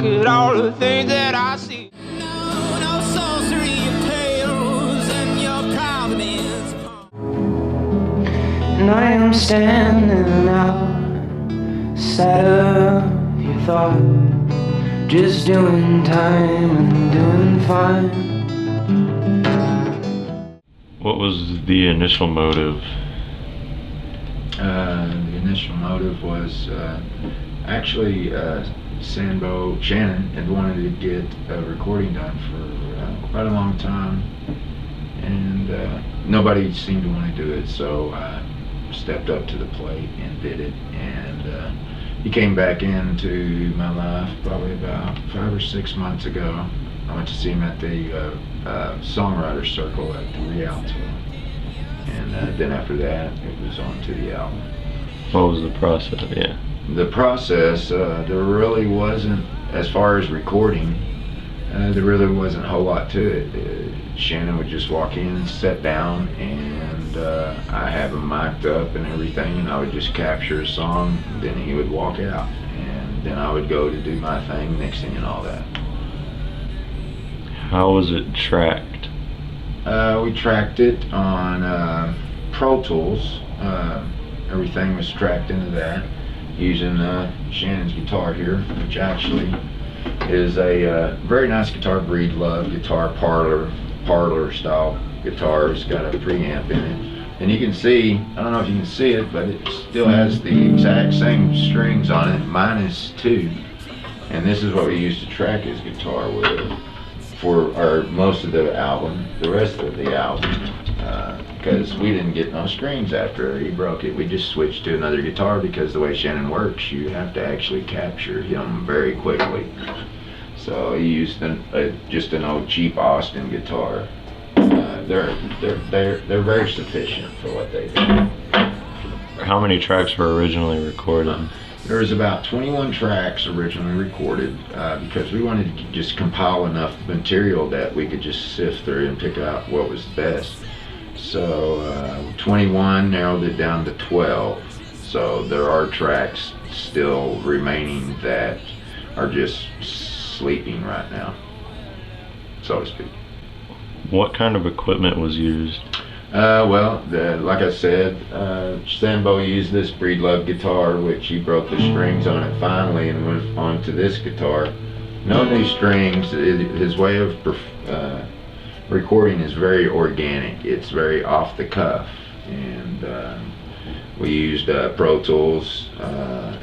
at all the things that I see. No sorcery tales and your providence. And I am standing outside of your thought, just doing time and doing fine. What was the initial motive? The initial motive was actually Shannon had wanted to get a recording done for quite a long time, and nobody seemed to want to do it, so I stepped up to the plate and did it. And he came back into my life probably about 5 or 6 months ago. I went to see him at the songwriter circle at the Rialto, and then after that it was on to the album. What was the process? Yeah. The process, there really wasn't, as far as recording, there really wasn't a whole lot to it. Shannon would just walk in and sit down, and I have him mic'd up and everything, and I would just capture a song, and then he would walk out, and then I would go to do my thing, mixing and all that. How was it tracked? We tracked it on Pro Tools. Everything was tracked into that using Shannon's guitar here, which actually is a very nice guitar, Breedlove guitar, parlor style guitar. It's got a preamp in it, and you can see, I don't know if you can see it, but it still has the exact same strings on it, -2, and this is what we used to track his guitar with for most of the album, the rest of the album, because we didn't get no strings after he broke it. We just switched to another guitar, because the way Shannon works, you have to actually capture him very quickly. So he used just an old cheap Austin guitar. They're very sufficient for what they do. How many tracks were originally recorded? There was about 21 tracks originally recorded, because we wanted to just compile enough material that we could just sift through and pick out what was best. So 21 narrowed it down to 12. So there are tracks still remaining that are just sleeping right now, so to speak. What kind of equipment was used? Well, like I said, Sambo used this Breedlove guitar, which he broke the strings on it finally and went on to this guitar. No new strings. His way of recording is very organic. It's very off the cuff, and we used Pro Tools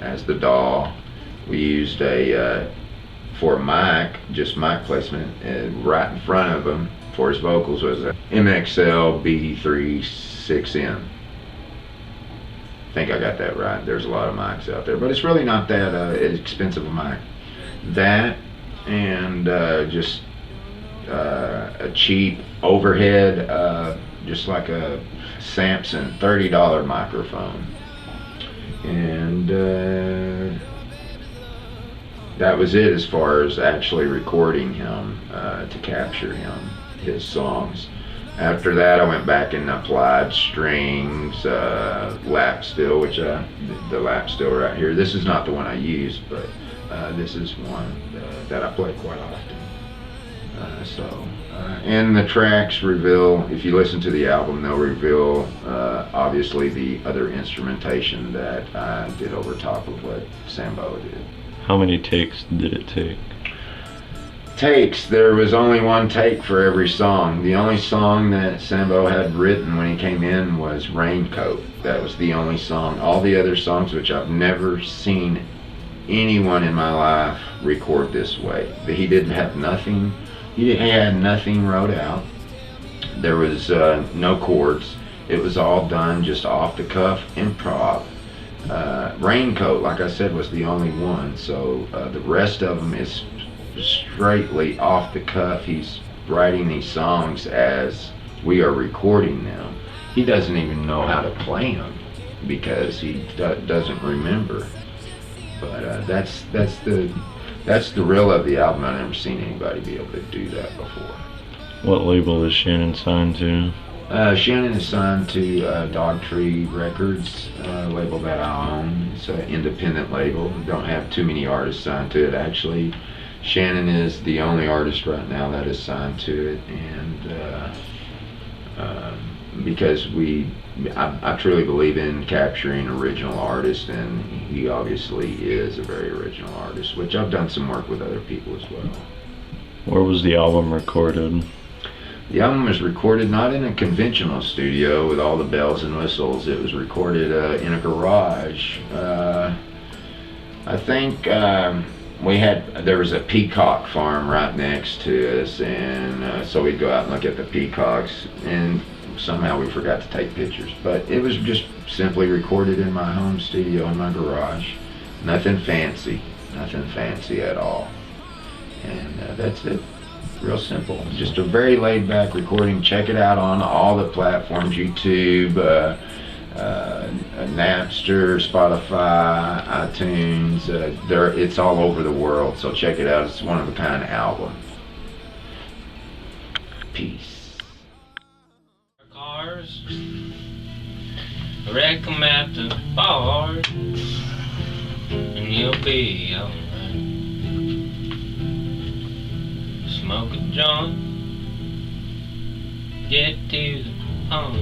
as the DAW. We used for mic, just mic placement right in front of him for his vocals was a MXL BD3 6N. I think I got that right. There's a lot of mics out there, but it's really not that expensive a mic. That and just a cheap overhead, just like a Samson $30 microphone, and that was it as far as actually recording him to capture his songs. After that, I went back and applied strings, lap steel, which the lap steel right here. This is not the one I used, but this is one that I play quite often. And the tracks reveal, if you listen to the album, they'll reveal obviously the other instrumentation that I did over top of what Sambo did. How many takes did it take? Takes, there was only one take for every song. The only song that Sambo had written when he came in was Raincoat. That was the only song. All the other songs, which I've never seen anyone in my life record this way. He didn't have nothing. He had nothing wrote out. There was no chords. It was all done just off the cuff, improv. Raincoat, like I said, was the only one. So the rest of them is straightly off the cuff. He's writing these songs as we are recording them. He doesn't even know how to play them because he doesn't remember. But that's the real of the album. I've never seen anybody be able to do that before. What label is Shannon signed to? Shannon is signed to Dogtree Records, label that I own. It's an independent label. Don't have too many artists signed to it. Actually, Shannon is the only artist right now that is signed to it, and because I truly believe in capturing original artists, and he obviously is a very original artist, which I've done some work with other people as well. Where was the album recorded? The album was recorded not in a conventional studio with all the bells and whistles. It was recorded in a garage. I think there was a peacock farm right next to us, and so we'd go out and look at the peacocks, and somehow we forgot to take pictures. But it was just simply recorded in my home studio in my garage. Nothing fancy at all. And that's it. Real simple. Just a very laid back recording. Check it out on all the platforms: YouTube, Napster, Spotify, iTunes. It's all over the world, so check it out. It's one of a kind album. Peace. Cars, wreck 'em at the bar, and you'll be alright. Smoke a joint, get to the pond,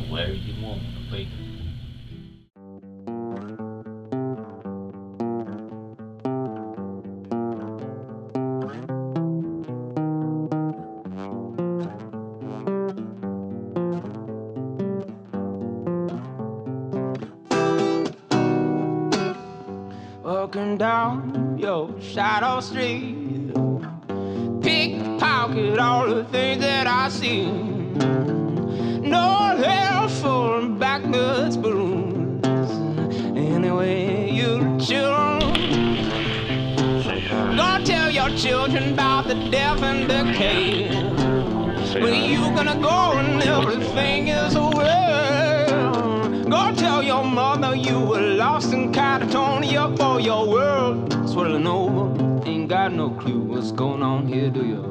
where you wanna be. Walking down your shadow street, pickpocket all the things that I see. No hair for backwards blues. Anyway, you children, gonna tell your children about the death and decay. When you gonna go and everything is over? Go tell your mother you were lost in Catatonia, for your world swirling over. Ain't got no clue what's going on here, do you?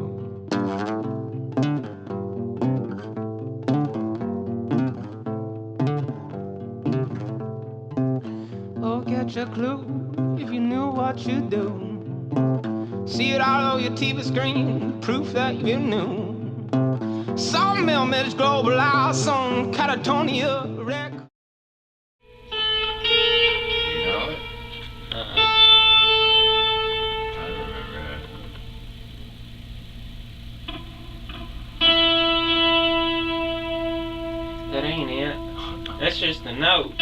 Oh, get your clue if you knew what you do. See it all over your TV screen, proof that you knew. Some image global house on Catatonia wreck. That ain't it. That's just a note.